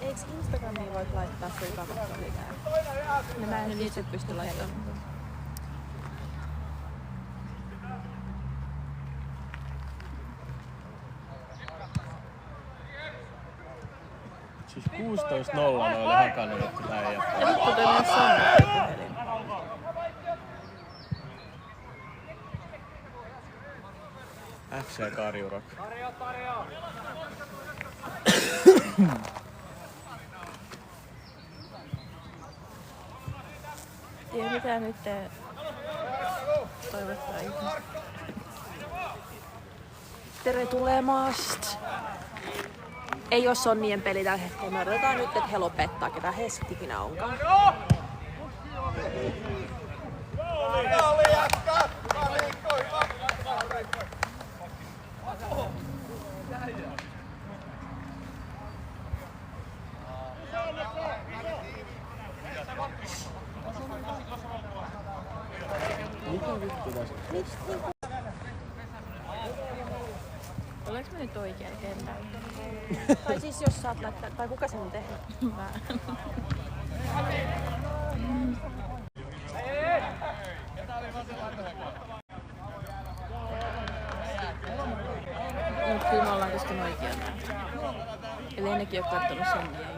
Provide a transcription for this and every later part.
Eiks Instagramiin voit laittaa kuukautta lisää? No mä en itse pysty laittamaan. Siis 16-0 noille hakannut, että tää ei Ja vittu toi myös Sanna puhelin. FC Karjurok. Tiedä mitä nyt toivottaa ihmiset. Tere tulemast! Ei oo Sonnien peli tällä hetkellä. Me odotetaan nyt, että he lopettaa, ketä he sit ikinä onkaan. Mitä vittu tässä? Olenko mä nyt oikein kentällä? Tai siis jos saat laittaa, tai kuka sen on tehnyt? Mä. Mut kyllä me ollaan koskaan oikein nähty. Eli ennenkin oo kattonut Sonnia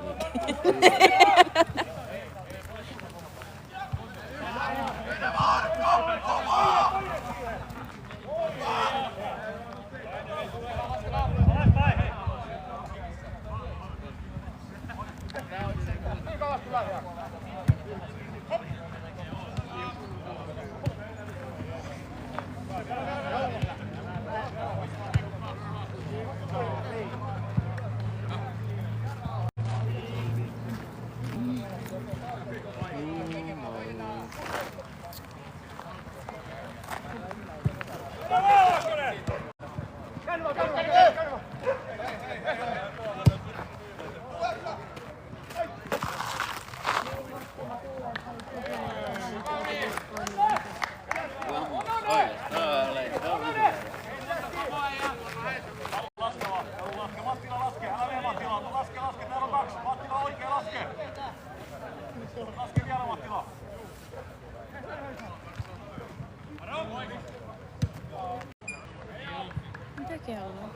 Mitä kello on?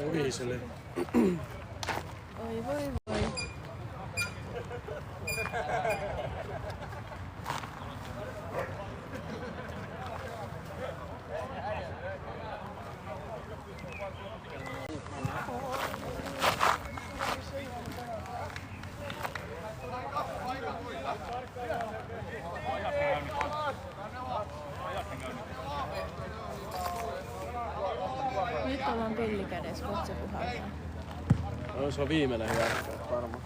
Oviseli. Oi voi voi. Nyt ollaan pellikädessä, kohta se puhaltaa. No, se on viimeinen hyökkäys varmaan.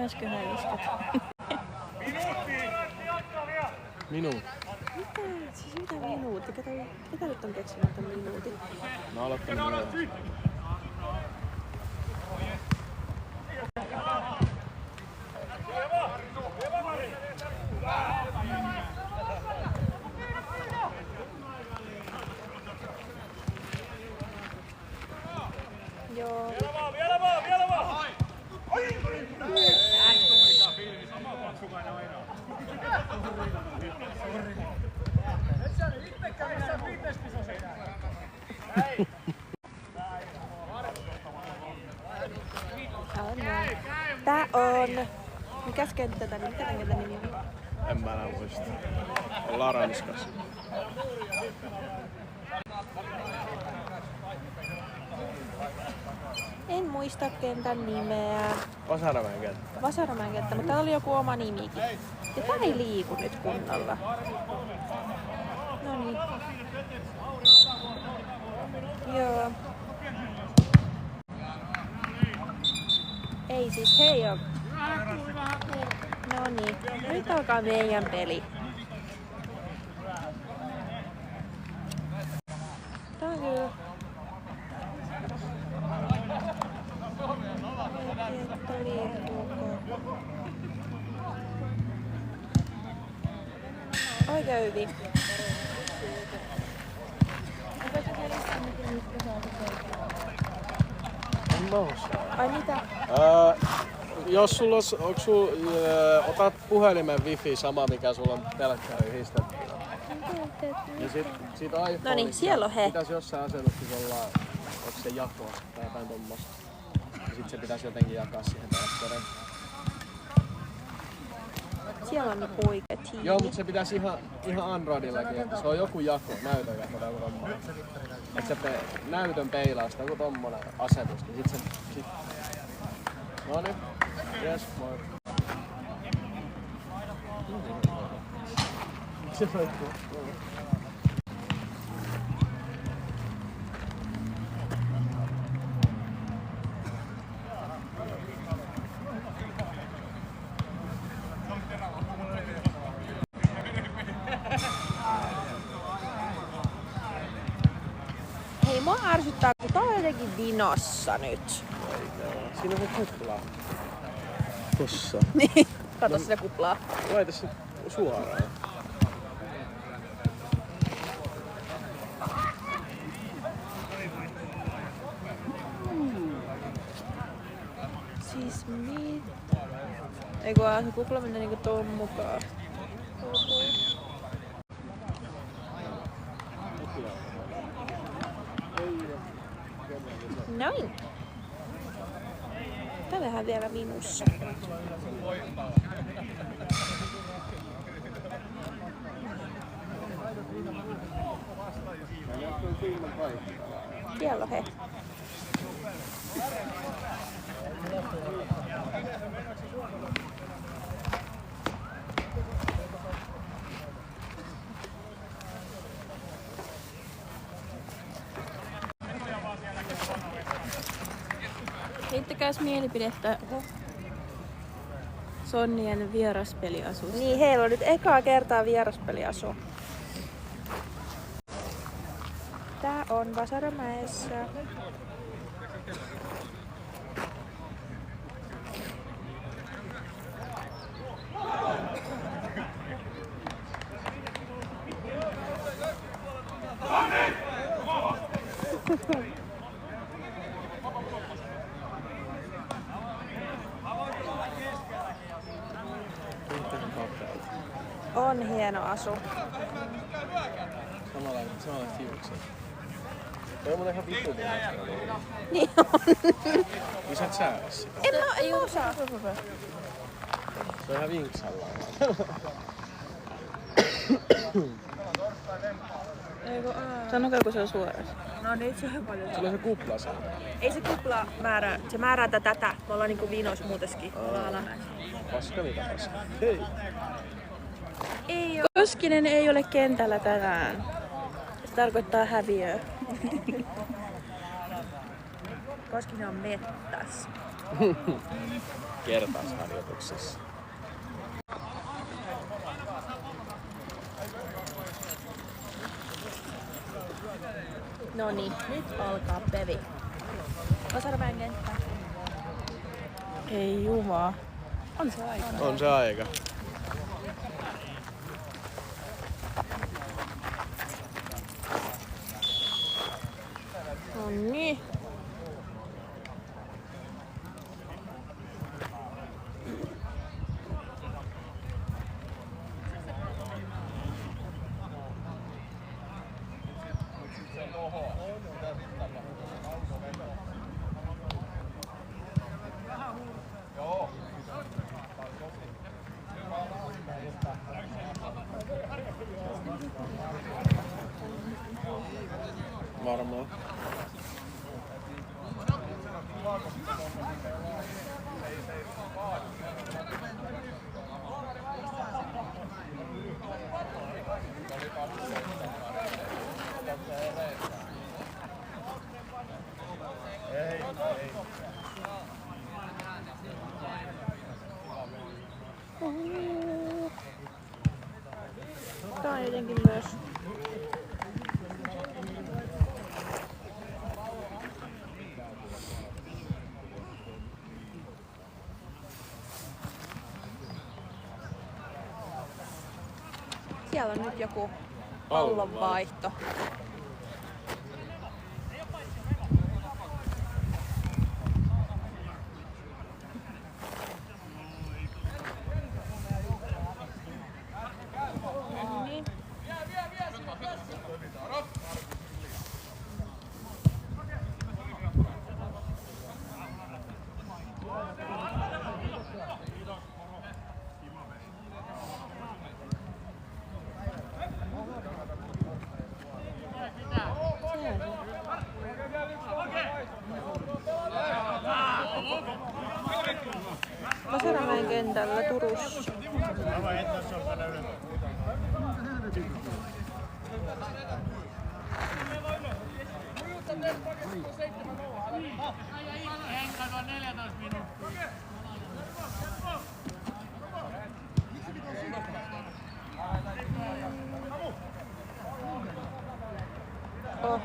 Äsköhän isket. Minuutti. Mitä? Siis mitä minuutti? Ketä nyt on keksinyt tämän minuutin? Mä oon aloittanut myöhemmin. Joo. Vielä vaan! Tää on... Mikäs kenttä tää? Mikä tän kentän nimi on? En mä enää muista. Ollaan Ranskassa. En muista kentän nimeä. Vasaramäen kenttä. Vasaramäen kenttä, mutta täällä oli joku oma nimikin. Ja tää ei liiku nyt kunnolla. Noniin. Joo. Ei siis, hei on. Noniin. Nyt alkaa meidän peli. Tää on kyllä. Kenttä liikkuuko? Oikein hyvin. En mä osaa. Ai mitä? Jos sulla otat puhelimen wifi sama mikä sulla on telkkari histettynä. Ja sit iPhone. No niin, siellä on he. Pitäisi jossain asennuksessa olla, onko se jako tai jotain tommosta. Ja sit se pitäisi jotenkin jakaa siihen telkkariin. Siellä on ne poiket. Joo, mutta se pitäisi ihan Androidillakin, että se on joku jako, näytön jako tai joku tommonen. Että se näytön peilausta, joku tommonen asetus, niin sit se... Noniin, jes, moi. Se roikkuu. Hei, mua ärsyttää, kun tää on jotenkin vinossa nyt. Siinä on se kupla. Tossa. Niin, kato sitä kuplaa. Laita se suoraan. Siis mitä? Eiku se kupla menee niinku tuon mukaan. Noin. Tää vähän vielä minussa. Siellä on he. Heittäkääs mielipidettä Sonnien vieraspeliasusta. Niin, heillä on nyt ekaa kertaa vieraspeliasu. Tää on Vasaramäessä. On hieno asu. Samalla fiukset. Toi on muuten ihan vittu puolesta. Niin on. Niin sä et säädä sitä. En mä osaa. Se on ihan vinksalla. Sanokaa, kun se on suorassa. No niin, se on paljon. Sulla on se kupla siellä. Ei se kupla määrää, se määrää tätä. Me ollaan niinku vinos muutenkin. Ollaan alamäessä. Paska mitä paska. Hei. Ei oo. Koskinen ei ole kentällä tänään. Se tarkoittaa häviöä. Koskinen on mettäs. Kertausharjoituksessa. No niin, nyt alkaa pevi. Vasaramäen kenttä. Ei jumaa. On se aika. On se aika. No niin. Varmaan. Tää on jotenkin myös. Siellä on nyt joku pallonvaihto. täällä Turussa. Oh.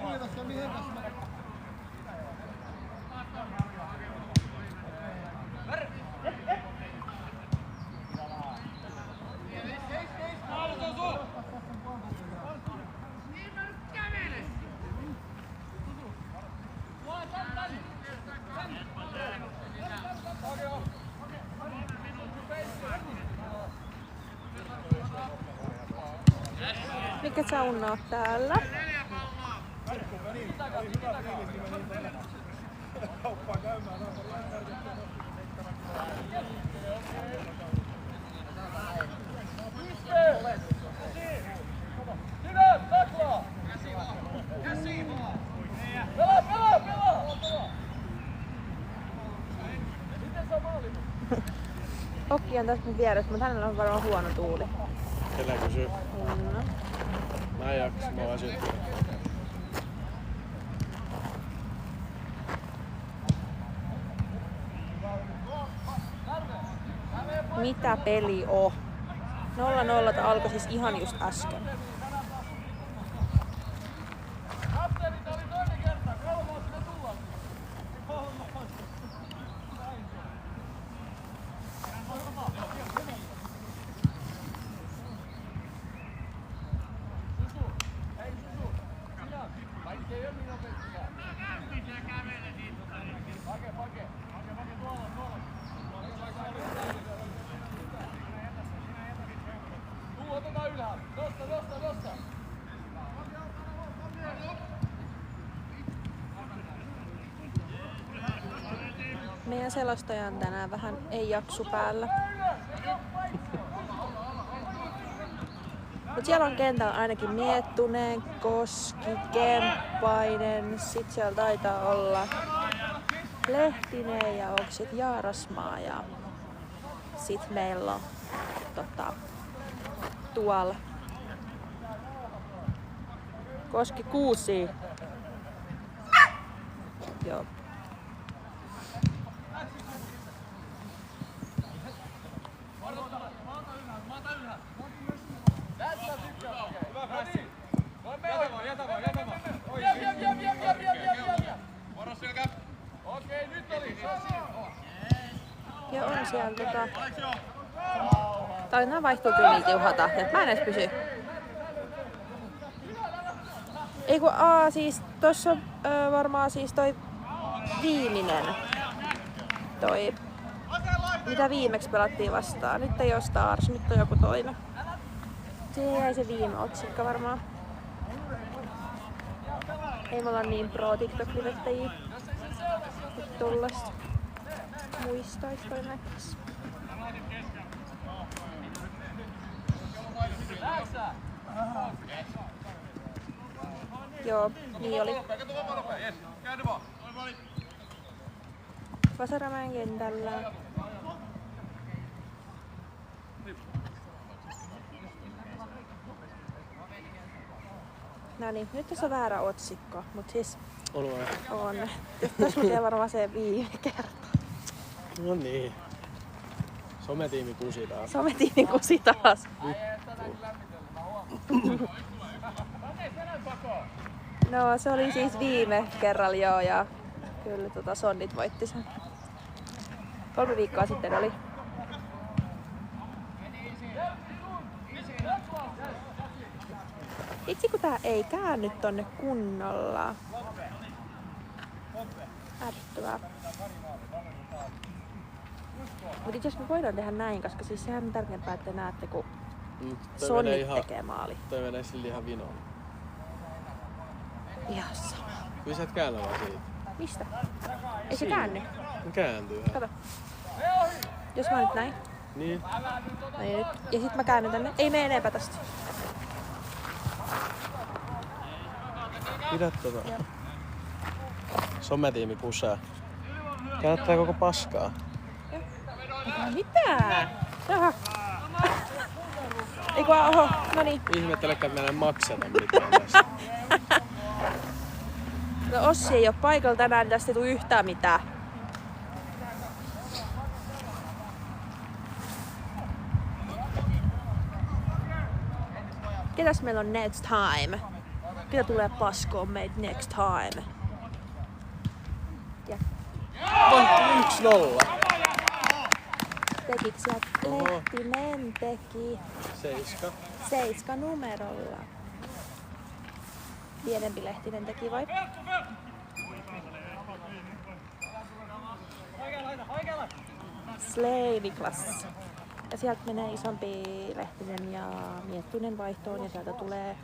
Mikä sauna on täällä? Okki on tässä mun vieressä, mutta hänellä on varmaan huono tuuli. Ketä kysyy? No. Mä en jaksa, mä oon väsyttynyt. Mitä peli on? 0-0 alkoi siis ihan just äsken. Meidän selostaja on tänään vähän ei jaksu päällä. Mut siellä on kentällä ainakin Miettunen, Koski, Kemppainen, sit siellä taitaa olla Lehtinen ja onko sit Jaarasmaa ja sit meillä on tuolla Koski Kuusi. Joo. Ja on siellä tai nää vaihtuu kyllä niin tiuhata, että mä en edes pysy. Ei kun siis tossa on varmaan siis toi viimeinen. Toi mitä viimeksi pelattiin vastaan. Nyt ei oo Stars, nyt on joku toinen. Siihen jäi se viime otsikko varmaan. Ei me olla niin pro TikTok-livettäjiä. Nyt tullasta muistais toi näkis. Joo, niin oli. Vasaramäen kentällä. Noniin, nyt tässä on väärä otsikko, mut siis On vai? on. Tässä lukee varmaan se viime kerta. No niin. Sometiimi kusi taas. Sometiimi kusi taas. No se oli siis viime kerralla joo ja kyllä Sonnit voitti sen. 3 viikkoa sitten oli. Itse kun tää ei käänny tonne kunnolla. Ärsyttävää. Mut itse asiassa me voidaan tehdä näin, koska siis sehän on tärkeämpää, että te näette kun Sonnit tekee maali. Toi menee sille ihan vinoon. Ihan sama. Kyllä sä et käännä vaan siitä. Mistä? Ei se käänny. Se kääntyy. Kato. Jos mä nyt näin. Niin. Näin nyt. Ja sit mä käännyn tänne. Ei mene enempää tästä. Pidä tota. Sometiimi kusää. Kääntää koko paskaa. Mitä? Jaha. Eiku oho, noniin. Ihmettelekään, että meillä ei makseta mitään tästä. No Ossi ei oo paikalla tänään, niin tästä ei tuu yhtään mitään. Ketäs meillä on next time? Ketä tulee paskoon meitä next time? Ja 1-0. tekit sieltä Oho. Lehtinen teki 7 numerolla. Pienempi Lehtinen teki vai? Slay Niklas. Ja sieltä menee isompi Lehtinen ja Miettinen vaihtoon ja sieltä tulee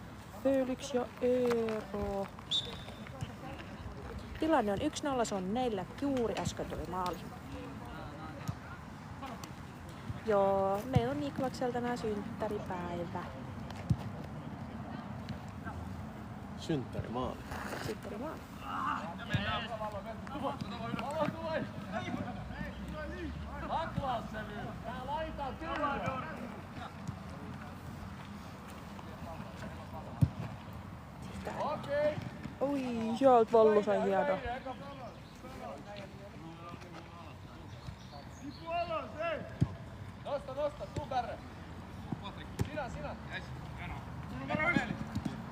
Felix ja Eero. Tilanne on 1-0, se on 4. Juuri äsken tuli maali. Joo, meillä on Niklaksella tänään synttäripäivä. Synttärimaali. Synttärimaali. Oi, sieltä Vallu sai hieno. Nosta, tuu Kärre. Sinä.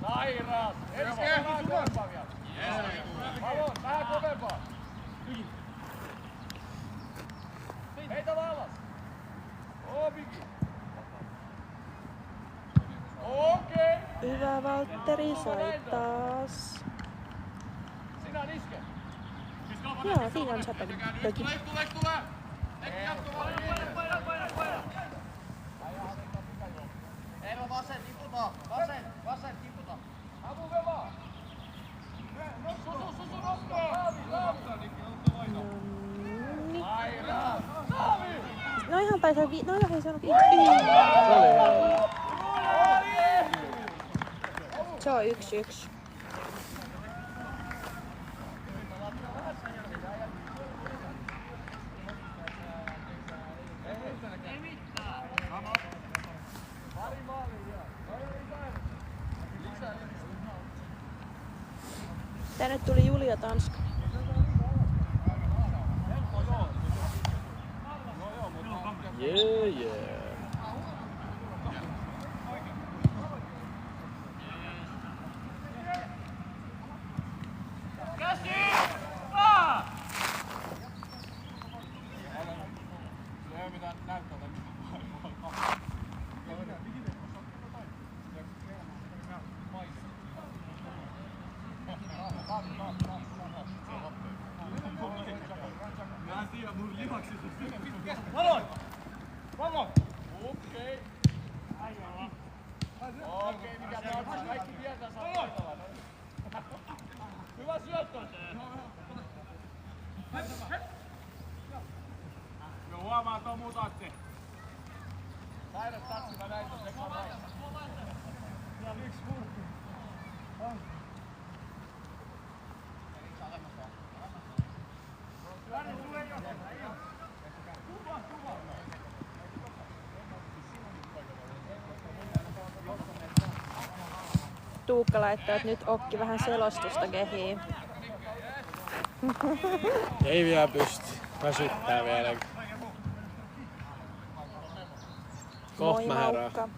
Sairaat. Vähän kovempaa vielä. Valon, vähän kovempaa. Heitä vallas. Okei. Hyvä Valtteri sai taas. Sinä niske. Joo, siinä on säpäinen. Teki. Tule. Eero vasen, tiputa. Vasen, tiputa. Apu vaan. Susu, nostaa. Nonni. Sairaat. No ihan taisi no ihan ei saanut Se on 1-1. Tänne tuli Julia Tanska. Yeah. Vamos! Okei. Okei, mikä tää on? Kaikki tietää saa. Hyvä syöttö! Joo, huomaa, että on mutaatti. Sairas tatsi, mä näin tuossa ekaan näin. Siellä on 1 murkki. Tuukka laittaa, että nyt Okki vähän selostusta kehiin. Ei vielä pysty. Väsyttää vielä. Koht mä herään. Moukka.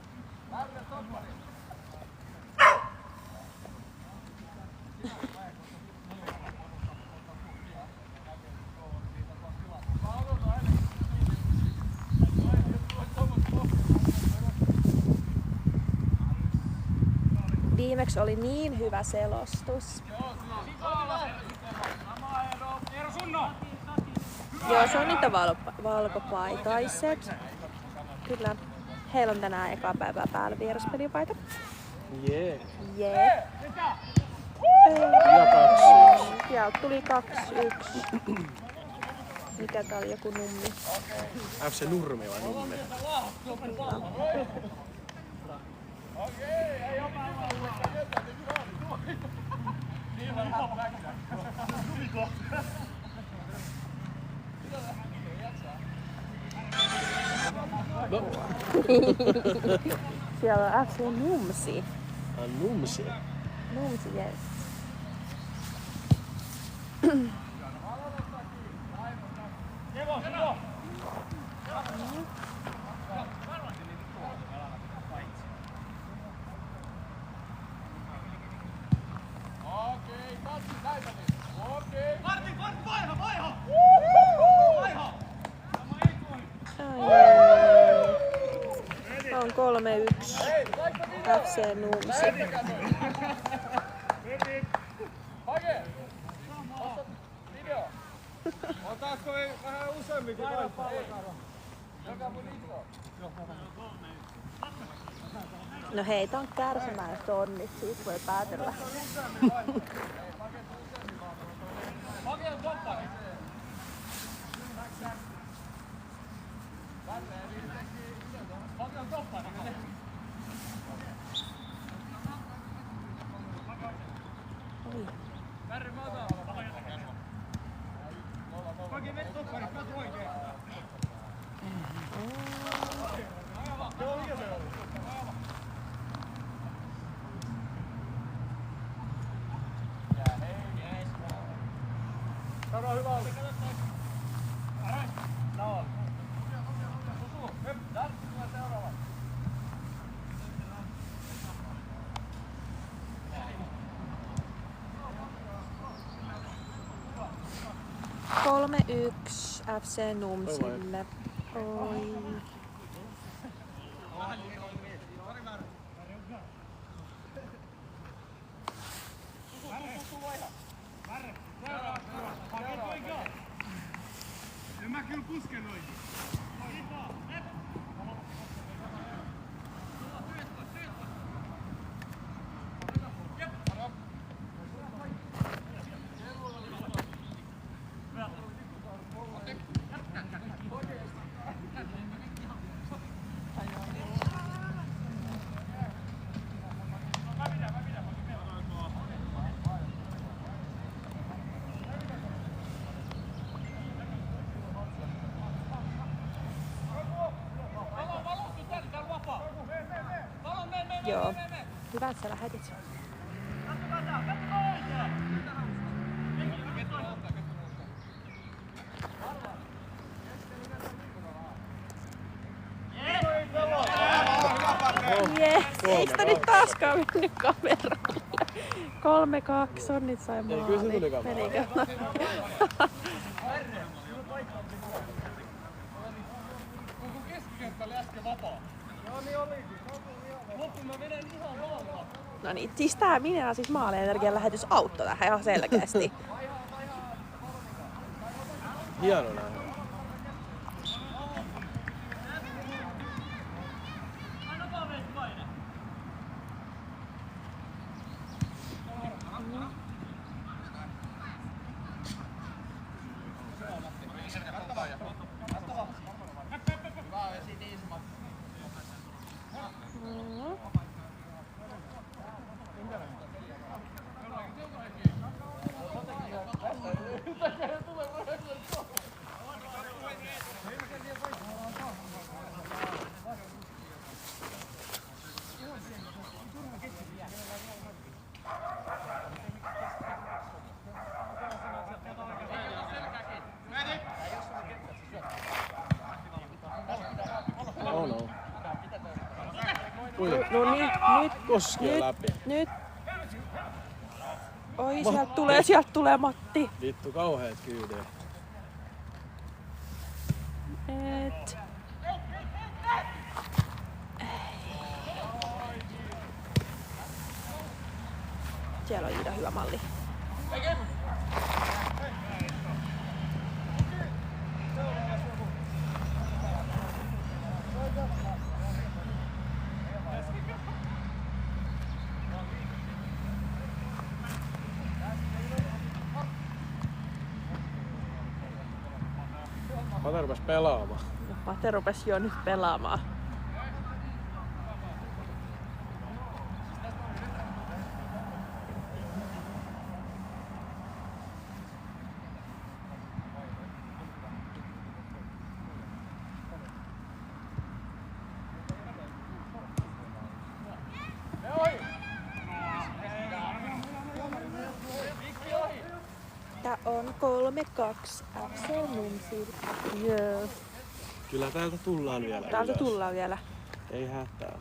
Viimeksi oli niin hyvä selostus. Joo, se on niitä valkopaitaiset. Kyllä. Heillä on tänään eka päivää päällä vieraspelipaita. Jee. Jee. Ja 2-1. Joo, tuli 2-1. Mikä tää oli, joku nummi? FC Nurmi vai Nummi? No. Siellä on FC Numsi. Numsi. Numsi, yes. On 3-1 FC Numsi. Otaatko vähän useamminkin vaihtaa? No hei, tää on kärsimään tonnit, siitä voi päätellä. Oi. Sano hyvä oli. Kolme 1 FC Numsille. Oi. Mä kyllä pusken noin. Joo. Hyvä, että sä lähetit. Yes. Eikö sitä nyt taaskaan mennyt kameralle? 3-2, Sonnit sai maali. Ei, kyllä se tuli kameralle. Menikö? Onko keskikenttä oli äsken vapaa? Joo niin olikin. Loppuun mä vedän ihan valtaa. No niin, siis tää Minera siis Maali-energian lähetys auttoi tähän ihan selkeästi. Hieno nähdä. Oh no. Ui. No niin, nyt. Koskee läpi. Nyt. Oi, sieltä tulee Matti. Vittu, kauheet kyydiä. Et. Siellä on Iida hyvä malli. Pate rupes pelaamaan. No, Pate rupesi jo nyt pelaamaan. on 3-2 FC Nunsil. Joo. Kyllä täältä tullaan vielä Täältä ylös. tullaan vielä. Ei hätää.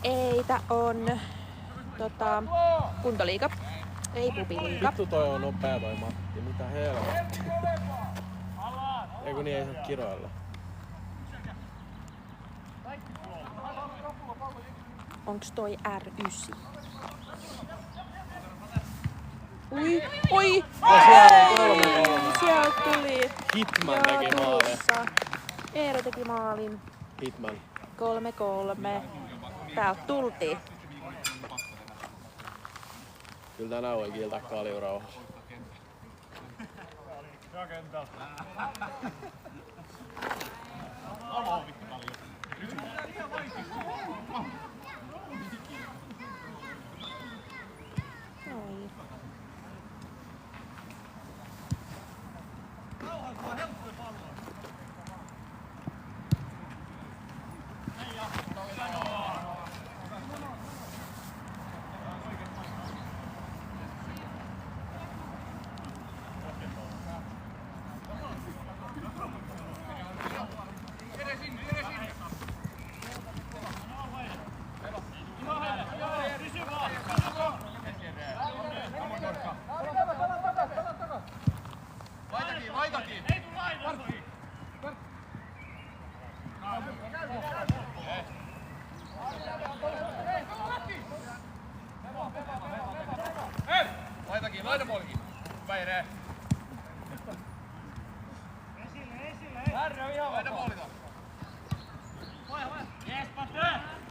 Eitä on kuntoliiga, ei pupiliiga. Vittu toi on nopea toi Matti, mitä helvettiä. Eiku niin ei saa kiroilla. Onks toi R9? Ui, oi! Sieltä tuli. Hitman teki maalin. Eero teki maalin. Hitman. 3-3. Täältä tultiin. Kyllä tänään voi kiiltää kaljurauhassa. Noin.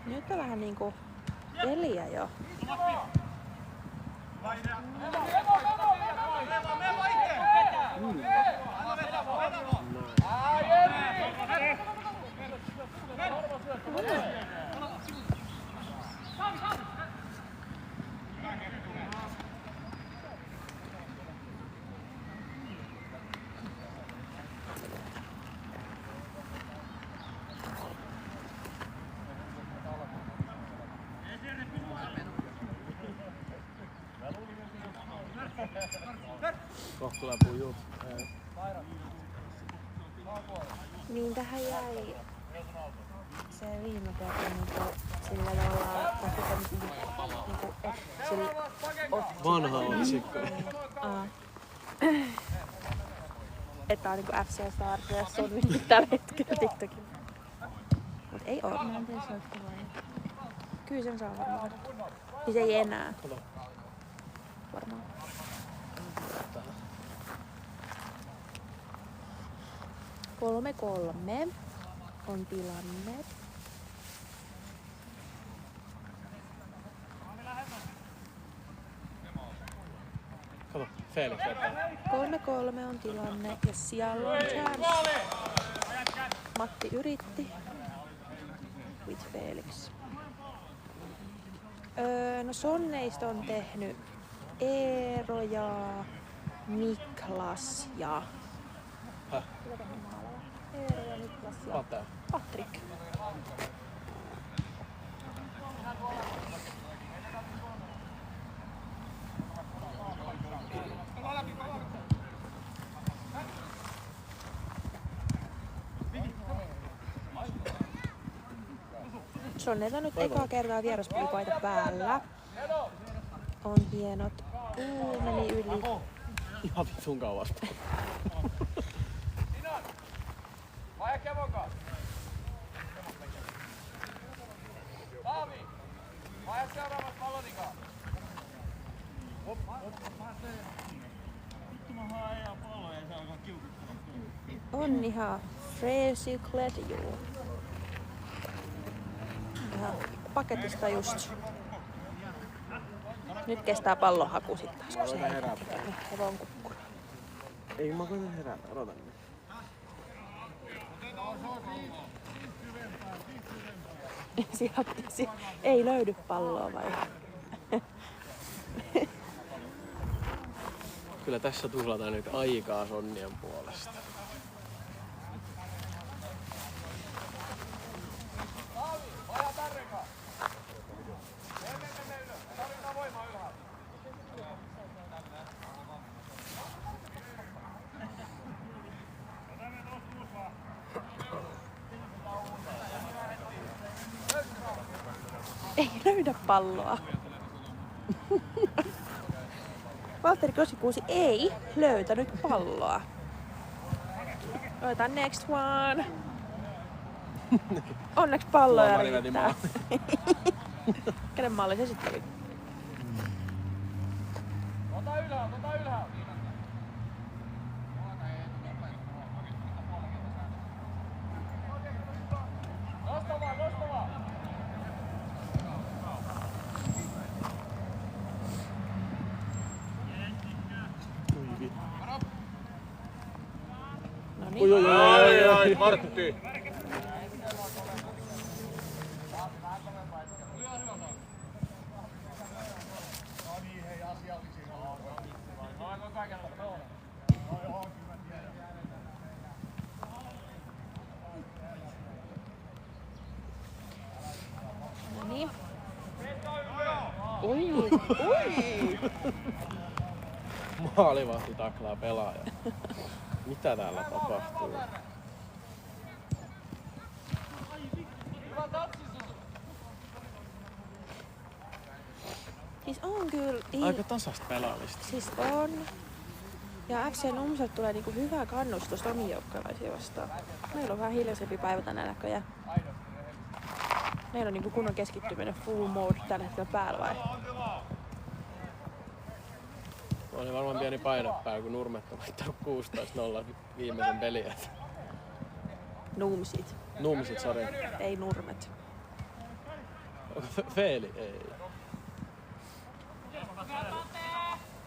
Nyt on vähän niinku peliä jo. Kohta läpuu juu. Niin tähän jäi se viime kerta niinku sillä tavalla niinku Vanha otsikko. että on niinku FC Stars ja se on nyt tällä hetkellä TikTokilla. Mut ei oo. Mä en tiedä soittaa vai. Kyllä sen saa varmaan. Niin se ei enää. Varmaan. Kolme on tilanne. Kato, Felix vetää. 3-3 on tilanne ja siellä on chance. Matti yritti. With Felix. No Sonneista on tehnyt Eero ja Niklas ja... Häh? Kuka tehnyt maaleja? Eero ja Niklas ja Pate. Patrik. Sonneilla nyt ekaa kertaa vieraspelipaita päällä. On hienot. Meni yli. Ihan vitun kauas. Vai Kevokas? Taavi! Vai seuraavat pallonikaan? On ihan freesiklet, juu. Ihan paketista just. Nyt kestää pallonhaku sit taas, kun se hevon kukkura. Ei mä koitan herätä, odotan nyt. Ei löydy palloa vai? Kyllä tässä tuhlataan nyt aikaa Sonnien puolesta. Ei löydä palloa. Valtteri Kosikuusi ei löytänyt palloa. Otetaan next one. Onneksi palloja riittää. Kenen malli se sitten oli? Ota ylhäältä. Nosta vaan. No niin. Ai, Martti! No niin. Ui. Maalivahti taklaa pelaaja. Mitä täällä tapahtuu? Siis on kyllä. Aika tasasta pelaamista. Siis on. Ja FC Numselta tulee niinku hyvää kannustusta omiin joukkoilaisiin vastaan. Meillä on vähän hiljaisempi päivä tänään näköjään. Meillä on niinku kunnon keskittyminen full mode tällä hetkellä päällä vai? Oli varmaan pieni painepää, kun Nurmet on voittanut 16-0 viimeisen pelin. Nuumsit. Numsit, sori. Ei Nurmet. Feeli? Ei.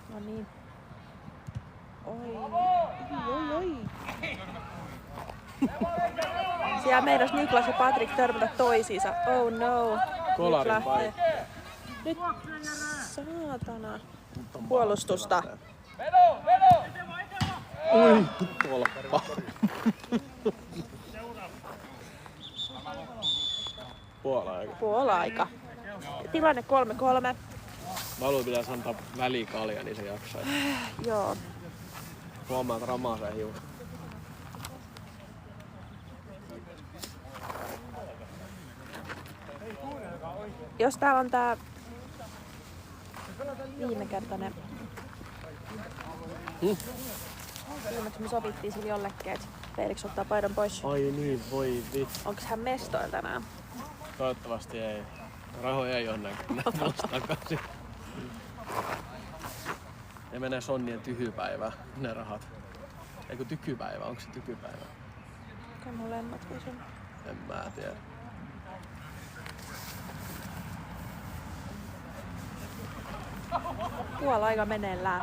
No niin. Oi. Siellä meinas Niklas ja Patrik törmätä toisiinsa. Oh no. Kolarin paikka. Nyt saatana. Puolustusta. Vedo! Ui, tolppa. Puola-aika. Tilanne 3-3. Valu pitäisi antaa välikalja, niin se jaksaa. Joo. Huomaa, että ramaasee hiukan. Jos täällä on tää viimekertainen. Viimeksi me sovittiin sille jollekin, että Felix ottaa paidan pois. Ai niin, voi vittu. Onks hän mestoilla tänään? Toivottavasti ei. Rahoja ei ole näkynyt takaisin. Ne menee Sonnien tyhypäivään, ne rahat. Eiku tykypäivä, onko se tykypäivä? Kai mun lemmat kuin sun. En mä tiedä. Puola-aika meneillään.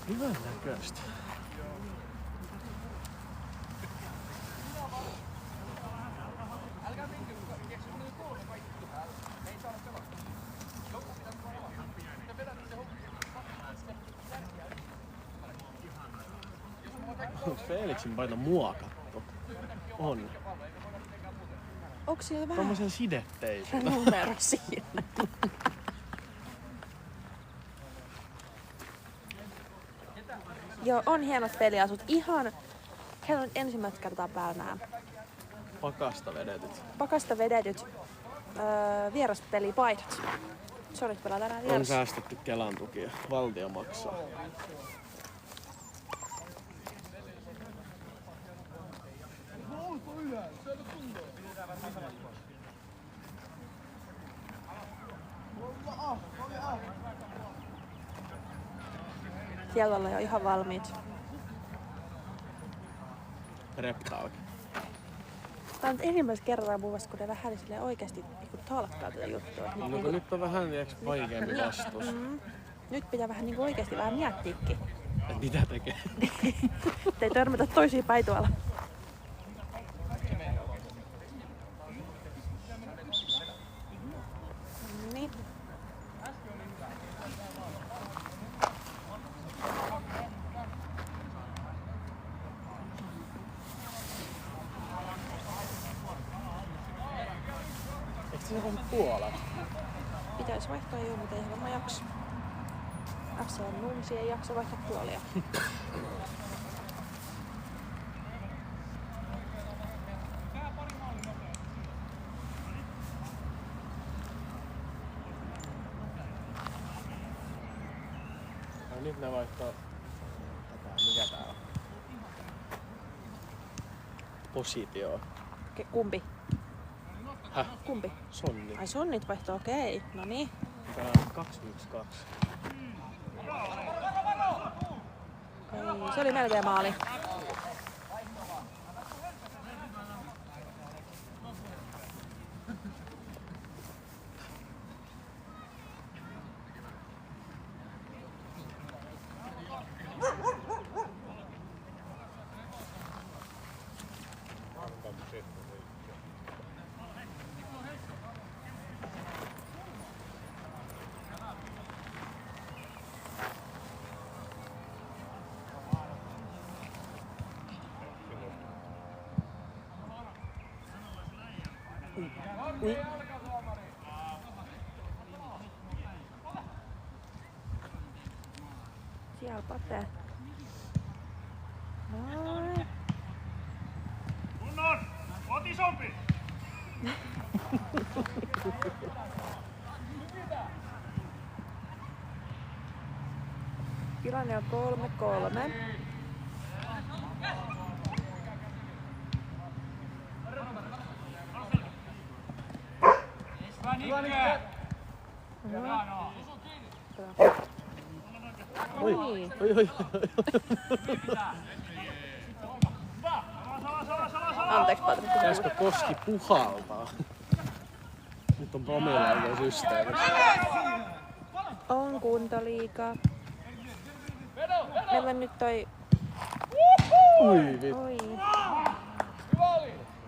Hyvän näköistä. Onko Felixin paita muokattu? On. Onks siellä vähän Tommosen sidetteitä. numero siinä? Joo, on hienot peliasut. Ihan, heillä on ensimmäistä kertaa päällä nää Pakasta vedetyt. pakasta vedetyt vieraspelipaidat. Sonit pelaa tänään On vieras. säästetty Kelan tukia. Valtio maksaa. Siellä ollaan jo ihan valmiit. Reptauki. Tää on ensimmäistä kertaa mun mielestä, kun ne vähän silleen oikeesti niinku talkkaa tätä juttua. No kun nyt on vähän vaikeampi vastus. Nyt pitää vähän niinku oikeesti vähän miettiäkin. Et mitä tekee? Ettei törmätä toisiin päin tuolla. Niin. Eikö se ole Puola? Pitäis vaihtaa jo, mutta ei varmaan jaksa. FCN Nuumsi ei jaksa vaihtaa puolia. No nyt ne vaihtoo tätä, mikä tää on? Positio. Kumpi? Häh? Kumpi? Sonni. Ai sonnit vaihtoo, okei. No niin. Tää on 2-1-2. Se oli melkein maali. Ui. Siellä patee. Noin. Kunnon! Oot isompi! Tilanne on 3-3. Oi, Niin. oi. Anteeksi, Patrik. Pitäisikö koski puhaltaa? Nyt on Pamela systeemissä. On kuntoliiga. Meillä on nyt toi... Ui vittu. Oi.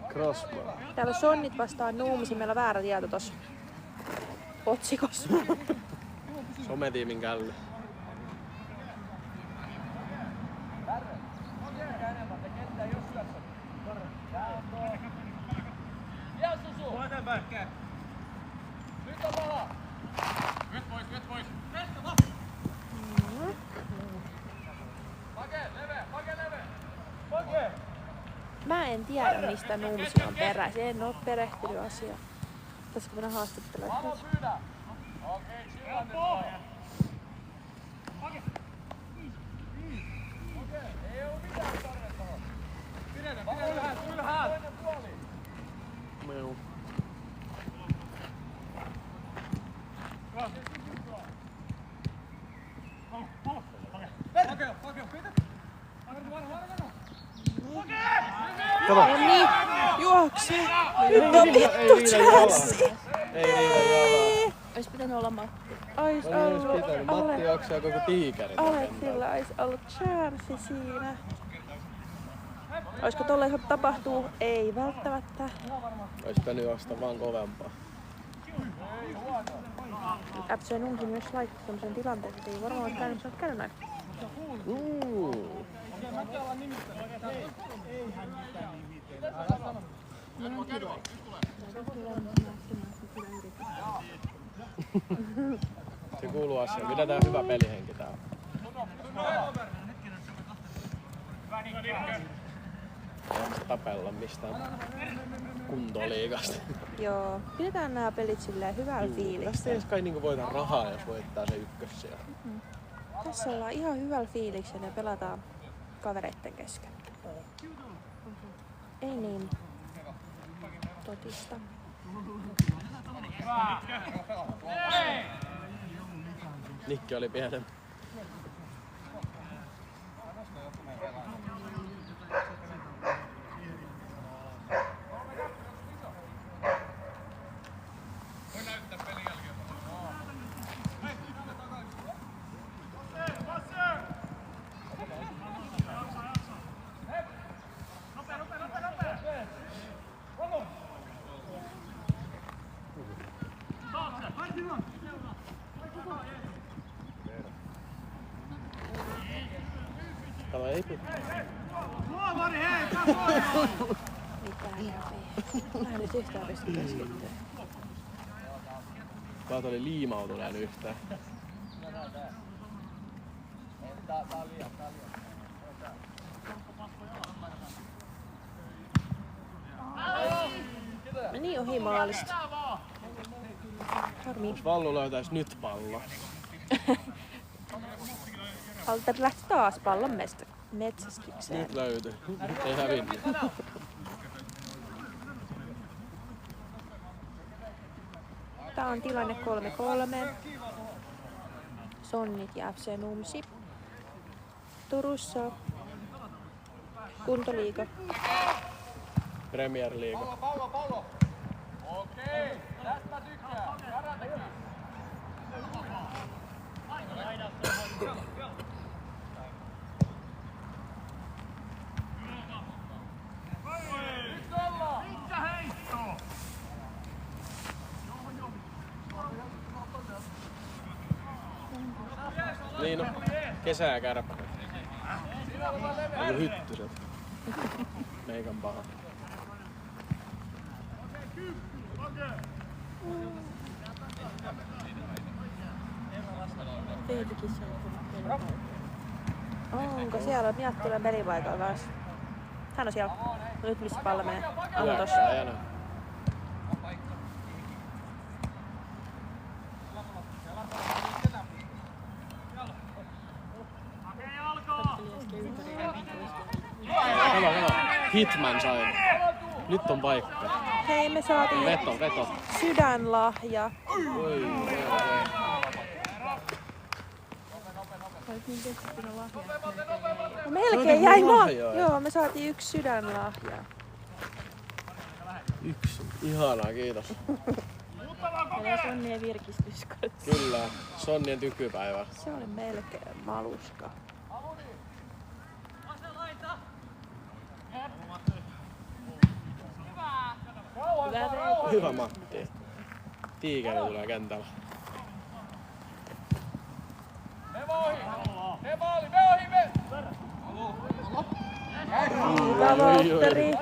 Crossbar. Täällä on sonnit vastaan Nuumisi. Meillä on väärä tieto tossa otsikossa. Sometiimin källi. Nyt on pala! Nyt pois! Pake, leve! Mä en tiedä, mistä Nuumisi on peräisin. En oo perehtynyt asiaan. Pitäisikö mennä haastattelemaan? Pyydä! Okei, chillaan nyt vaan. Okei, ei oo mitään tarjottavaa. Pidetään, ylhäät! Toinen puoli! Meu. Kato. No niin, juokse! Nyt on vittu chanssi! Ei riitä jalaa. Ois pitänyt olla Matti. Ois Ei ois ollut pitänyt. Matti jaksaa koko tiikerin. Aleksilla ois ollut chanssi siinä. Oisko tolle tapahtuu? Ei välttämättä. Ois pitänyt juosta vaan kovempaa. FC Nuumsi myös laittoi tämmösen tilanteen, että ei varmaan ole käynyt näin. Se kuuluu asiaan. Pidetään hyvä pelihenki täällä. Ei se tapella mistään kuntoliigasta. Joo, pidetään nämä pelit silleen hyvällä Tästä fiiliksellä. ei edes kai niinku voita rahaa, jos voittaa se ykkös siellä. Tässä ollaan ihan hyvällä fiiliksellä ja pelataan kavereitten kesken. Ei niin Totista. Nikki oli pienempi. Kato, ei pitää. Mä en nyt yhtään pysty keskittyä. Kato oli liimautuneen yhtään. Meni ohi maalista. Harmi. Jos Vallu löytäis nyt pallo. Alter lähti taas pallon metsästykseen. Nyt löytyy. Ei hävinnyt. Tää on tilanne 3-3. Sonnit ja FC Numsi. Turussa Kuntoliiga. Premier League. Pallo. Okei, tästä tykkää. Karate. Niin no, Kesä ja Kärpä. Joku Hyttyset. Meikan paha. Onko siellä Miattula pelipaikalla kanssa? Hän on siellä. No nyt missä pallo menee? Anna tossa. Hyökkääjänä. Kato. Hitman sai. Nyt on paikka. Hei, me saatiin Veto. sydänlahja. Oi, No, melkein Saatiin jäi lahjaa. Joo, me saatiin 1 sydänlahja. Yksi. Ihanaa, kiitos. Meillä on Sonnien virkistyskots. Kyllä, Sonnien tykypäivä. Se oli melkein maluska. Hyvä Matti. Tiikeri tulee kentällä. Hyvä Valtteri.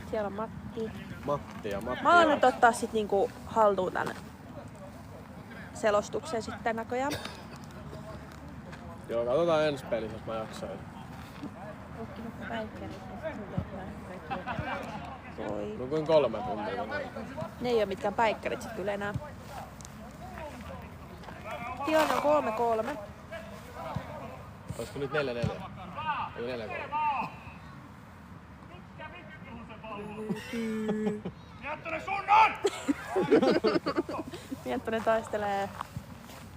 Siellä on Matti. Matti. Mä alan nyt ottaa sit niinku haltuun tän selostuksen sitten näköjään. Joo, katsotaan ensi pelissä, jos mä jaksaisin. Voi. No kuin 3 tuntia. Ne ei oo mitkään päikkärit sit kyllä enää. Tilanne on 3-3. Olisiko nyt 4-4? Ei 4-3. Miettonen taistelee.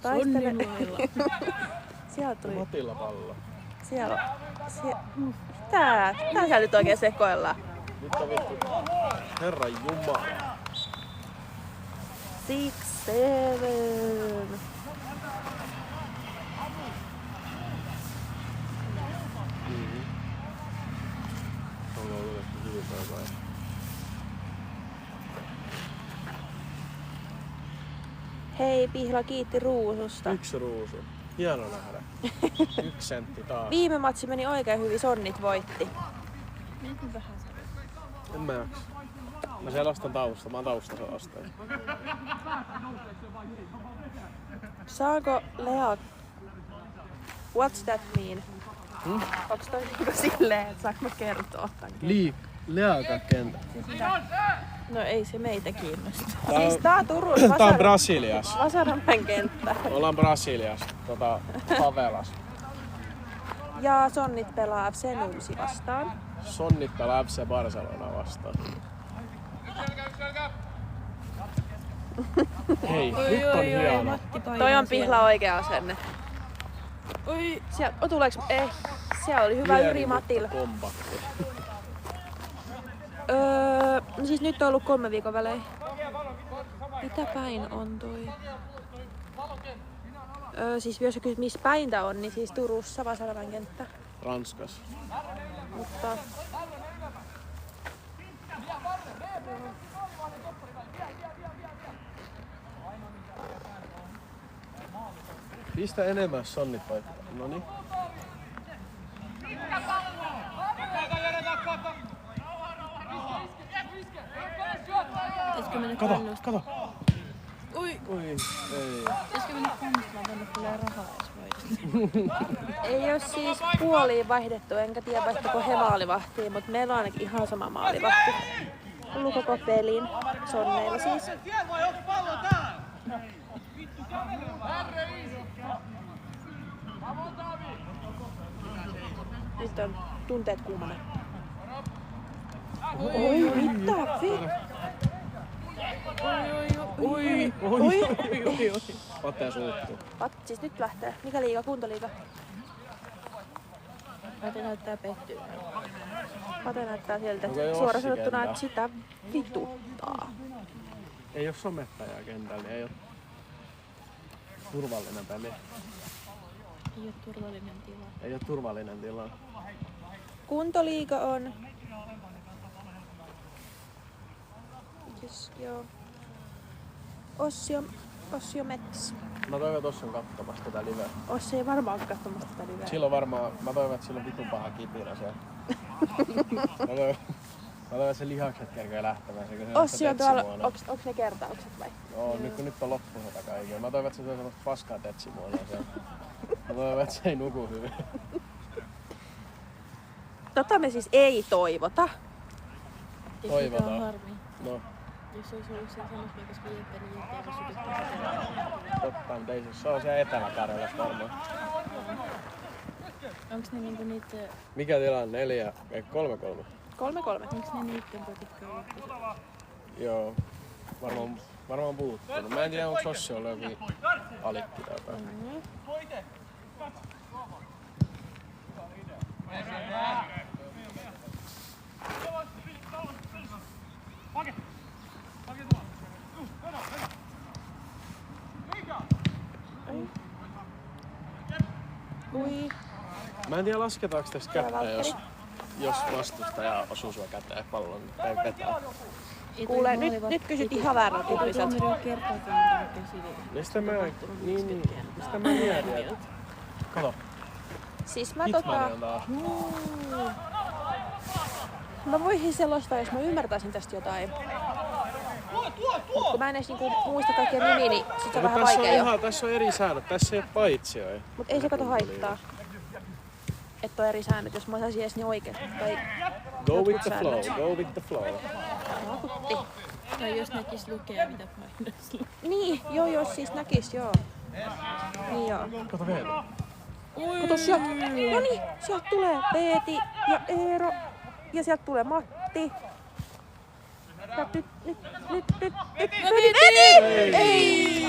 Sonnin lailla. Sieltä tuli. Matilla pallo. Mitä? Mitä siellä nyt oikein sekoillaan? Nyt on vittu. Herran jumala. 6-7. On ollut hyvin päivää. Hei, Pihla kiitti ruususta. 1 ruusu. Hieno nähdä. 1 sentti taas. Viime matsi meni oikein hyvin, Sonnit voitti. Mietin vähän se. En mä jaksa. Mä selostan tausta. Mä oon taustaselostaja. Saanko Lea... What's that mean? Onks toi niinku silleen, että saanko mä kertoa tän? Leaka kenttä. No ei se meitä kiinnosta. Tää on- Siis tää on Turun Tää on Brasilias. Vasaranmäen kenttä. Ollaan Brasilias. Favelas. Ja Sonnit pelaa FC Numsi vastaan. sonnittava FC Barcelona vastaan. Hei, nyt on hieno. Matti painaa Toi on siellä. pihla oikea asenne. Oi, Tuleeks... Siellä oli hyvä Yri Matil. Kompakti. No siis nyt on ollut 3 viikon välein. Mitä päin on toi? Siis jos sä kysyt missä päin tää on, niin siis Turussa Vasaravan kenttä. Ranskas. Mutta... Pistä enemmän sonnit paikkaa. Noniin. pitäisikö mennä Kato, kannustaa? kato. Oi, Oi, ei. pitäisikö mennä kannustaa, tänne tulee rahaa edes voitosta. Ei oo siis puoliin vaihdettu, enkä tiedä vaihtako he maalivahtiin, mutta meillä on ainakin ihan sama maalivahti. Ollut koko pelin sonneilla siis. Nyt on tunteet kuumana. Oi, mitä vittu? Oi. Pate suuttuu. Siis nyt lähtee. Mikä liiga? Kuntoliiga? Pate näyttää pettynyt. Pate näyttää sieltä. Onko jo Suoraan Ossi sanottuna, kentällä? että sitä vituttaa. Ei oo somettajaa kentällä, niin ei oo turvallinen peli. Ei oo turvallinen tila. Ei oo turvallinen tila. Kuntoliiga on... Siis, joo. Ossi on mettässä. Mä toivon, että Ossi on katsomassa tätä liveä. Ossi ei varmaan katsomassa tätä liveä. Silloin varmaan, mä toivon, että sillä on vitun paha kipinä siellä. Mä toivon, että se lihakset kerkee lähtemään. Ossi on tuolla... Onks ne kertaukset vai? Joo, nyt on loppusota kaikkea. Mä toivon, että se syö semmoista paskaa tetsimuotoa siellä. Mä toivon, että se ei nuku hyvin. Tota me siis ei toivota. Toivotaan. Mikä on harmi. No, Jos olisi ollut siellä samassa paikassa kuin Jeppe, niin Jeppe ei olisi sytyttää. totta, mutta ei se on siellä Etelä-Karjalassa varmaan. Onks ne niinku niitä... Mikä tilanne? 3-3? 3-3. Onks ne niitten kotikkaa loppuun? Joo, varmaan puuttunut. Mä en tiedä, onko Ossi ollut jokin alikki tai jotain. Ui. Mä en tiedä, lasketaanko tässä kättä, Valtteri. jos vastustaja osuu sua käteen pallon tai vetää. Kuule, nyt kysyt ihan väärän tyyppiseltä. Tuomari on kertaakaan antanut käsille. Mistä mä mietin, että... Kato, Siis mä Hitmani on taas. Mä voisin selostaa, jos mä ymmärtäisin tästä jotain. Mut kun mä en edes niinku muista kaikkia nimiä, niin sit se on vähän vaikea jo. Tässä on eri säännöt, tässä ei oo paitsioja. Mut ei se kato haittaa. Että on eri säännöt, jos mä osaisin edes niin oikein. Tai Go with the säännöt. flow, go with the flow. Nakutti. Tai jos näkis lukea, mitä painossa. Niin, joo, siis näkis, joo. Niin joo. Kato vielä. Kato sieltä. Noniin, sieltä tulee Peeti ja Eero. Ja sieltä tulee Matti. Ja nyt. Ei!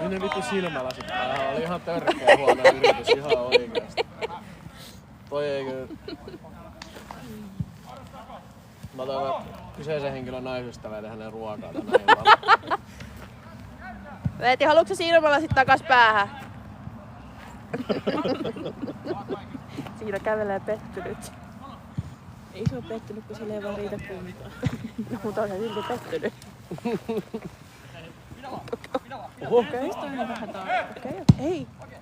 Nyt ne vittu silmälasit päähän. Oli ihan törkeä huono yritys ihan oikeesti. Toi ei kyllä... Mä toivon, että kyseisen henkilön naisystävä tehdä hänen ruokaa tänä iltana. Veeti, haluatko silmälasit takas päähän? Siinä kävelee pettynyt. Ei se oo pettynyt, kun sillä ei vaan riitä kuntaa. No, mutta on se silti pettynyt. Okei. Sitä aina vähän taakse. Okei. Ei. 6-7.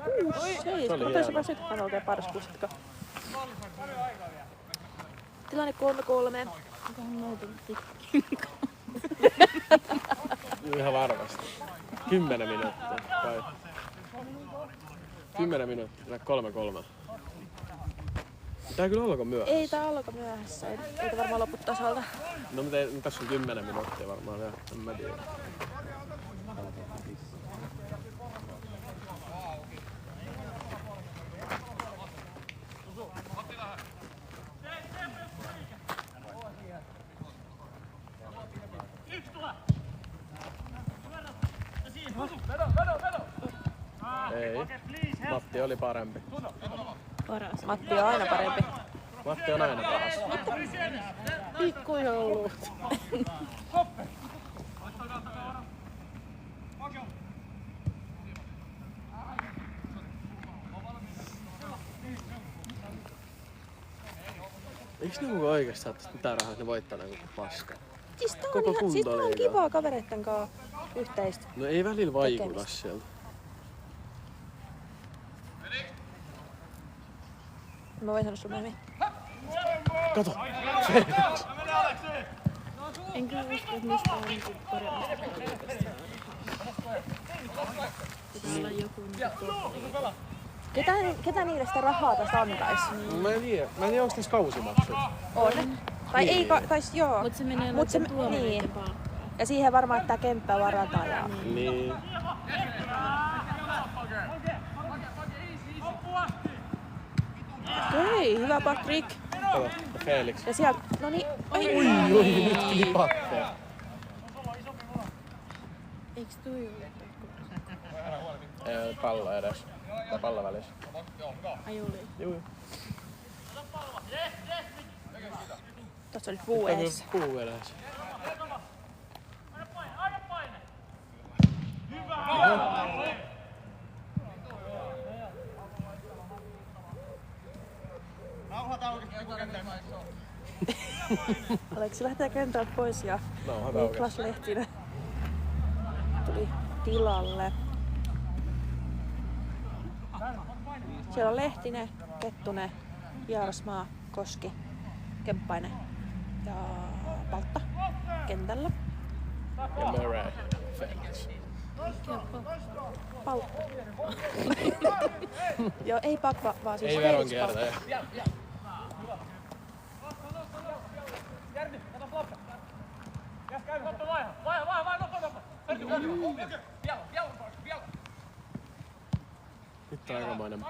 Se oli Mutta se hieno. pääsi nyt oikein parskuusitko. Tilanne 3-3. Onkohan noutunut Ihan varmasti. 10 minuuttia. Vai? 10 minuuttia, 3-3. Tää kyllä alkoi myöhässä. Ei tää alko myöhässä. Eikä varmaan lopu tasalta. No mutta tässä on 10 minuuttia varmaan vielä, en mä tiedä. oli parempi. Paras. Matti on aina parempi. Matti on aina paras. Pikkujoulut. Eiks ne niinku oikeesti saattais mitään rahaa, että ne voittaa näin koko paskaa? Siis tää Koko on, ihan, siis tää on kuntoliiga. kivaa kavereitten kanssa yhteistä. No ei välillä vaikuta Tekemistä. sieltä. Mä voin sanoa sun myöhemmin. Kato! En kyllä usko, että mistään niinku paremmasta liigasta saa. Pitää olla joku niinku Ketä niille sitä rahaa tästä antais? Mä en tiedä onks tässä kausimaksut. On. Tai ei, joo. Mut se menee Mut se- noitten tuomareiden niin. palkkaan. Ja siihen varmaan, että tää kenttä varataan. Ja... Niin. Okei, hyvä Patrick. Kato, Felix. Ja sieltä, no niin, oi. Oi, nyt klipattee. Eiks toi oo? Ei ole pallo edes. Tai pallo välissä. Ai oli. Juu. Tossa oli puu edessä. Puu edessä. Aleksi lähtee kentältä pois ja Nauha taukes. Niklas Lehtinen tuli tilalle. Siellä on Lehtinen, Kettunen, Jaarsmaa, Koski, Kemppainen ja Paltta kentällä. Ja Murray. Felix. Paltta. Joo, ei Pakva, vaan siis Ei Felix veronkiertäjä. Nyt on aikamoinen.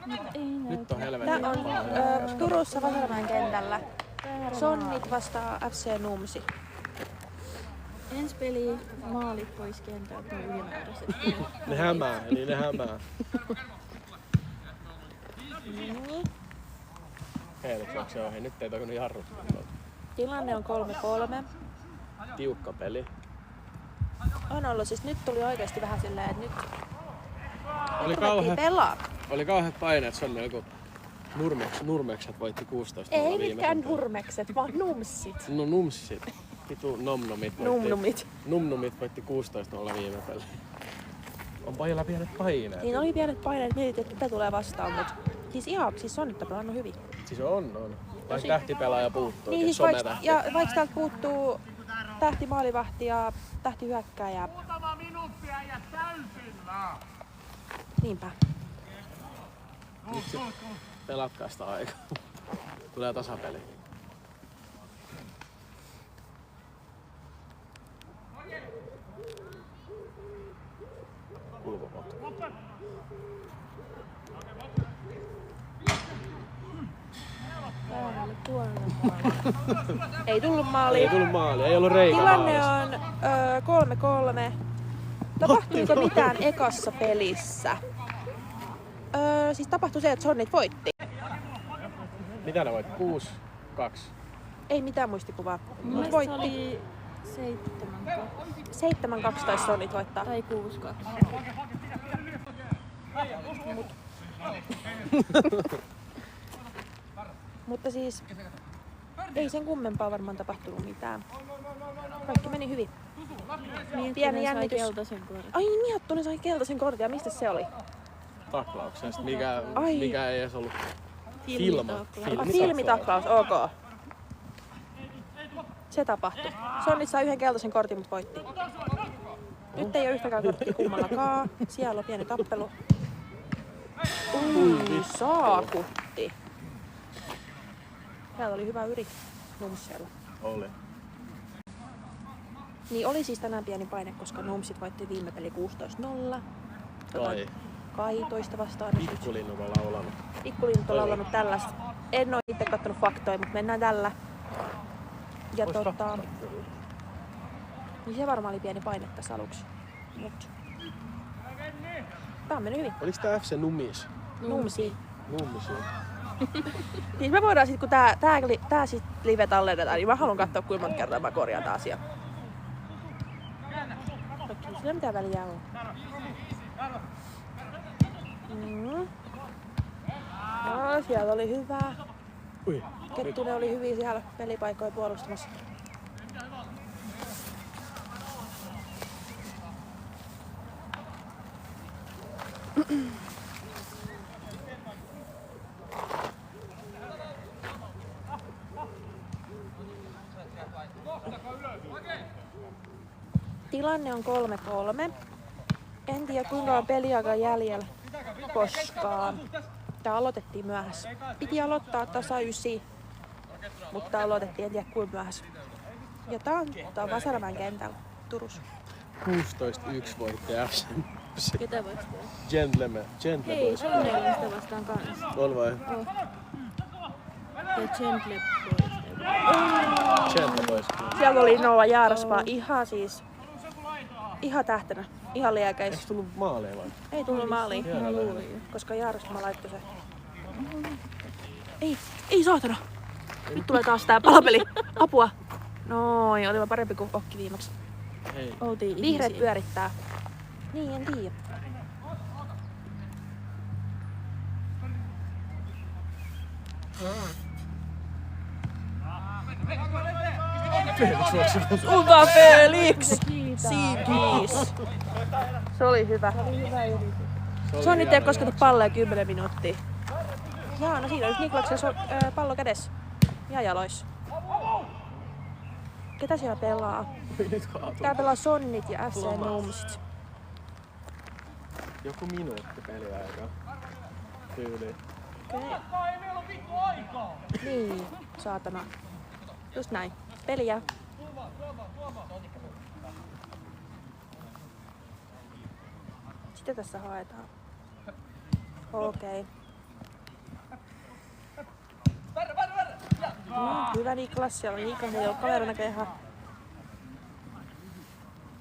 Nyt on helvetin Tää on paha. Turussa Vasamäen kentällä. Sonnit vastaa FC Numsi. Ensi peli maalit pois kentältä on ylimääräiset. Ne hämää, eli ne hämää. Niin. Felix juoksi ohi. Nyt ei toikunut jarrut. Tilanne on 3-3. Tiukka peli. On ollut, siis nyt tuli oikeesti vähän silleen, että nyt Oli ruvettiin pelaa. kauheat paineet Sonne joku Nurmekset voitti 16 Ei viime mitkään sunnuntaina. nurmekset, vaan numsit. No numsit. Vitu nomnomit voitti. Numnumit. Numnumit voitti 16 viime peli. On pojilla pienet paineet. Niin oli pienet paineet, mietit, että mitä tulee vastaan, mutta siis Sonnit on pelannut hyvin. Siis on. Vaikka tähtipelaaja puuttuu. Niin siis sometähti. vaikka täältä puuttuu tähtimaalivahti ja tähtihyökkääjä. Muutama minuuttia ja täysillä. Niinpä. Nyt sit pelatkaa sitä aikaa. Tulee tasapeli. Ulkopuolta. Päälle tuolla. Ei tullut maaliin. Ei tullut maali, ei ollut reikä Tilanne maalissa. on 3-3. Tapahtuiko mitään ekassa pelissä? Siis tapahtui se, että Sonnit voitti. Mitä ne voit? 6-2. Ei mitään muistikuvaa. Mun Mut mielestä se voitti. oli 7-2 7-12 Sonnit voittaa. tai 6-2. Mutta siis ei sen kummempaa varmaan tapahtunut mitään. Kaikki meni hyvin. Pieni Sai jännitys. keltaisen kortin. Ai Miettunen sai keltaisen kortin. Ja mistä se oli? Taklauksesta, Ai. mikä ei edes ollut Filmitaklaus. Filmitaklaus, ok. Se tapahtui. Sonnit sai yhden keltaisen kortin, mutta voitti. Nyt ei ole yhtäkään korttia kummallakaan. Siellä on pieni tappelu. Saakutti. Täällä oli hyvä yri Numsella. Oli. Niin oli siis tänään pieni paine, koska Numsit voitti viime peli 16-0. Kai toista vastaan. Pikkulinnut on laulanut. Pikkulinnut on laulanut tällaista. En oo itse kattonut faktoja, mutta mennään tällä. Ja niin se varmaan oli pieni paine tässä aluksi. Mut tää on mennyt hyvin. Oliks tää FC Numis? Numsi. Nummisi. Niin me voidaan sit, kun tää sit live tallennetaan, niin mä haluan katsoa kuinka monta kertaa mä korjaan tää asia. Okei, sillä mitään väliä on. No, siellä oli hyvää. Ui. Kettunen oli hyvin siellä pelipaikkoja puolustamassa. Tilanne on 3-3. En tiedä kuinka on peliaika jäljellä koskaan. Tää aloitettiin myöhässä. Piti aloittaa tasa 9, mutta aloitettiin en tiedä kuinka myöhässä. Ja tää on Vasaramäen kentällä Turussa. 16-1 voitti FC. Ketä vastaan? Gentle Hei, Boys. meillä on sitä vastaan kanssa. On vai? Ja Gentle Boys. Gentle Boys. Siellä oli Noa Jaarspa ihan tähtenä, ihan liekäis. Eikö tullut maaleja vai? Ei tullut maaliin, Mä luulin. koska Jaarsma laittoi se. Ei saatana! Nyt tulee taas tää palapeli. Apua! Noin, olipa parempi kuin Okki viimeksi. Hei. Oltiin Vihreät ihmisiä. pyörittää. Niin, en tiedä. Uva Felix! Siikis! Se oli hyvä. Sonnit ei kosketu palloa 10 minuuttia. Jaa, no siinä olisi Niklaksen pallo kädessä. Ja jaloissa. Ketä siellä pelaa? Tää pelaa Sonnit ja FC Numsit. Joku minuutti peliaikaa. Tyyliin. Ei meillä on vittu aikaa! Niin, saatana. Just näin. Peliä. Sitä tässä haetaan. Okei. Hyvä Niklas, siellä on Niklas, ei ole kaverina kehä.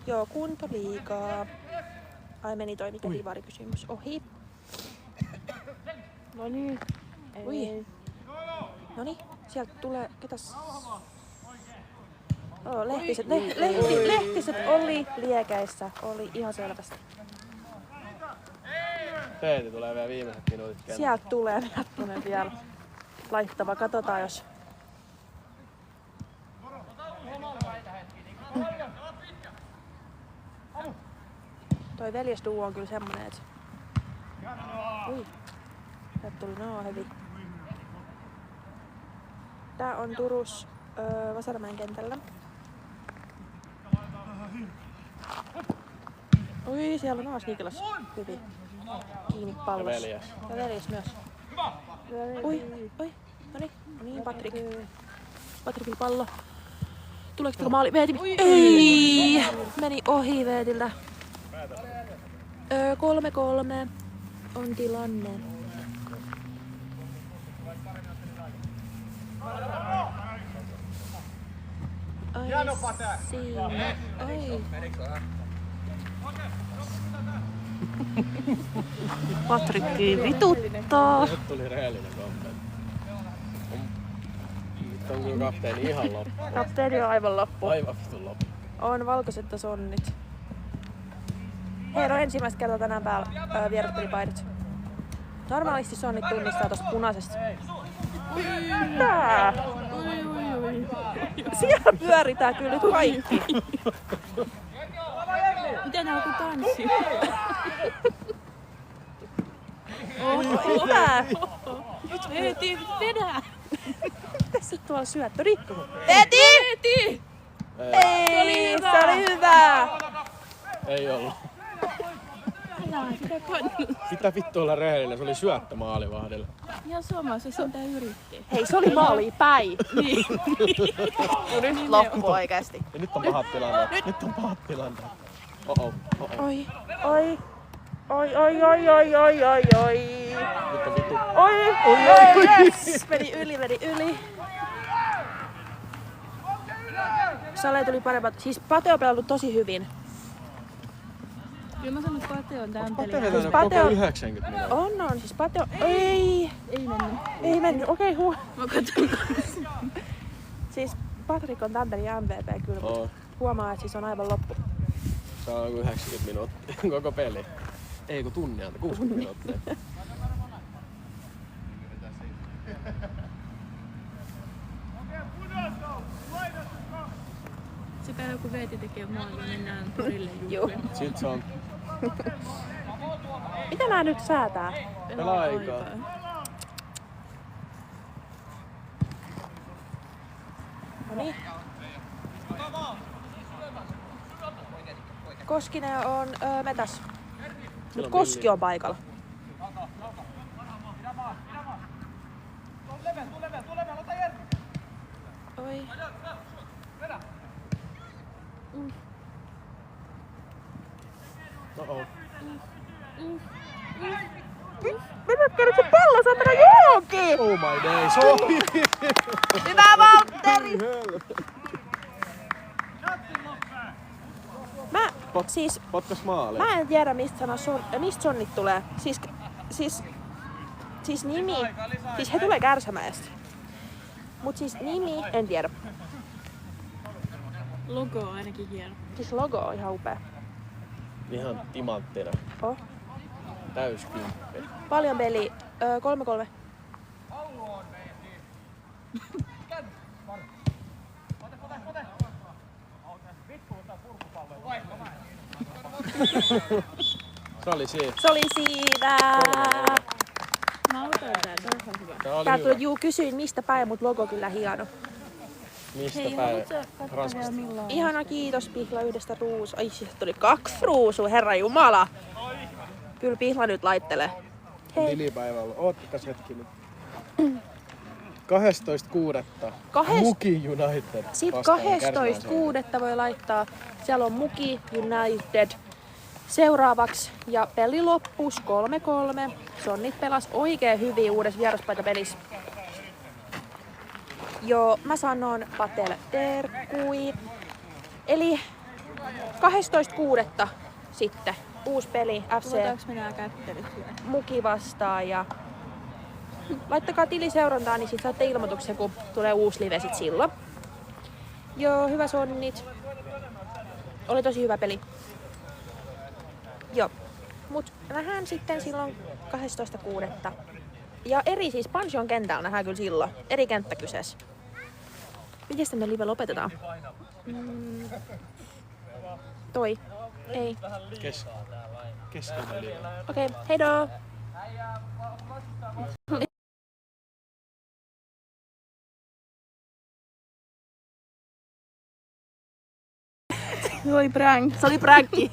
Joo, kunto liikaa. Ai meni toi mikä divarikysymys ohi. No niin. Ui. Noniin, sieltä tulee, ketäs? Oh, Lehtiset oli liekäissä, oli ihan selvästi. Peeti tulee vielä viimeiset minuutit kentälle. Sieltä tulee Nettunen vielä laittava, katsotaan jos... Toi veljesduo on kyllä semmonen, et... Ui. Sieltä tuli hyvin. Tää on Turus Vasaramäen kentällä. Ui, siellä on taas Niklas. Hyvin. Kiinni pallossa. Ja veljes. Ja veljes myös. Ui, noniin. No niin, Patrik. Patrikilla pallo. Tuleeko tuolla maali? Veeti. Ei! Meni ohi Veetiltä. 3-3 on tilanne. Ai siinä. Oi. Patrikki vituttaa. Nyt tuli rehellinen kommentti. Nyt on kyllä kapteeni ihan loppu. Kapteeni on aivan loppu. Aivan vitun loppu. On valkoiset ja sonnit. Heillä on ensimmäistä kertaa tänään päällä vieraspelipaidat. Normaalisti sonnit tunnistaa tosta punaisesta. Tää! Siellä pyöritään kyllä nyt kaikki. Miten nää alkoi tanssia? Hyvä! Veeti, vedä! Tässä tuolla syöttö rikko. Veeti! Ei, se oli hyvä! Ei ollut. Älä sitä kannata. Mitä vittu olla rehellinen? Se oli syöttö maalivahdille. Ihan sama, se sentään yritti. Hei, se oli maali päin. Niin. No nyt loppu oikeesti. Ja nyt on pahat tilanteet. Nyt on pahat tilanteet. Oh-oh. Oi. Nyt on vittu. Yes! Meni yli. Sale tuli paremmat. Siis Pate on pelannut tosi hyvin. Kyllä mä sanon, että Pate on tämän Pate pelin. vetänyt Siis Pate koko on- 90 minuuttia. On, siis Pate on... Ei Ei mennyt. okei, Mä katson kanssa. Siis Patrik on tämän pelin MVP kyllä, mutta Oo. huomaa, että siis on aivan loppu. Se on 90 minuuttia koko peli. Ei kun tunnia, 60 minuuttia. Se päivä kun Veeti tekee maailman, mennään torille Juu. juhlimaan. Sit se on Mitä nää nyt säätää? pelaa aikaa. Noniin. Koskinen on metäs. Mut Koski on paikalla. Oi. Oh-oh. Menetkö nyt se pallo, saatana johonkin! Oh my days. Oi! Hyvä Valtteri! Potkas maali. Mä en tiedä mistä sonnit tulee. Siis nimi, siis he tulee Kärsämäestä. Mut siis nimi, en tiedä. Logo on ainakin hieno. Siis logo on ihan upea. Ihan timanttina. Oh. Täyskymppi. Paljon peli. 3-3. Se oli siinä. Se oli siinä. Mä otan tää, tää on hyvä. Tää oli Tää hyvä. tuli kysyin mistä päin, mut logo kyllä hieno. Mistä Hei, päin? haluatko katsoa vielä Ranskasta. milloin? Ihana, kiitos Pihla yhdestä ruusu. Ai siis tuli 2 ruusua, herra jumala. Kyllä Pihla nyt laittelee. Hei. Tilipäivällä. Oottakas hetki nyt. 12.6. Muki United. Sitten vastaan Kärsämäen 12.6. voi laittaa. Siellä on Muki United seuraavaksi. Ja peli loppus 3-3. Sonnit pelas oikein hyvin uudessa vieraspaikapelissä. Joo, mä sanon Patel terkkui. Eli 12.6. sitten uusi peli FC Otetaanko me nää kättelyt vielä? Muki vastaan ja laittakaa tiliseurantaa, niin sit saatte ilmoituksen, kun tulee uusi live sit silloin. Joo, hyvä sonnit. Oli tosi hyvä peli. Joo. Mut nähdään sitten silloin 12.6. Ja eri siis Pansion kentällä nähdään kyllä silloin. Eri kenttä kyseessä. Miten sitten me live lopetetaan? Toi. Ei. Keskellä. Okei, heidoo! Se oli prank. Se oli pränkki.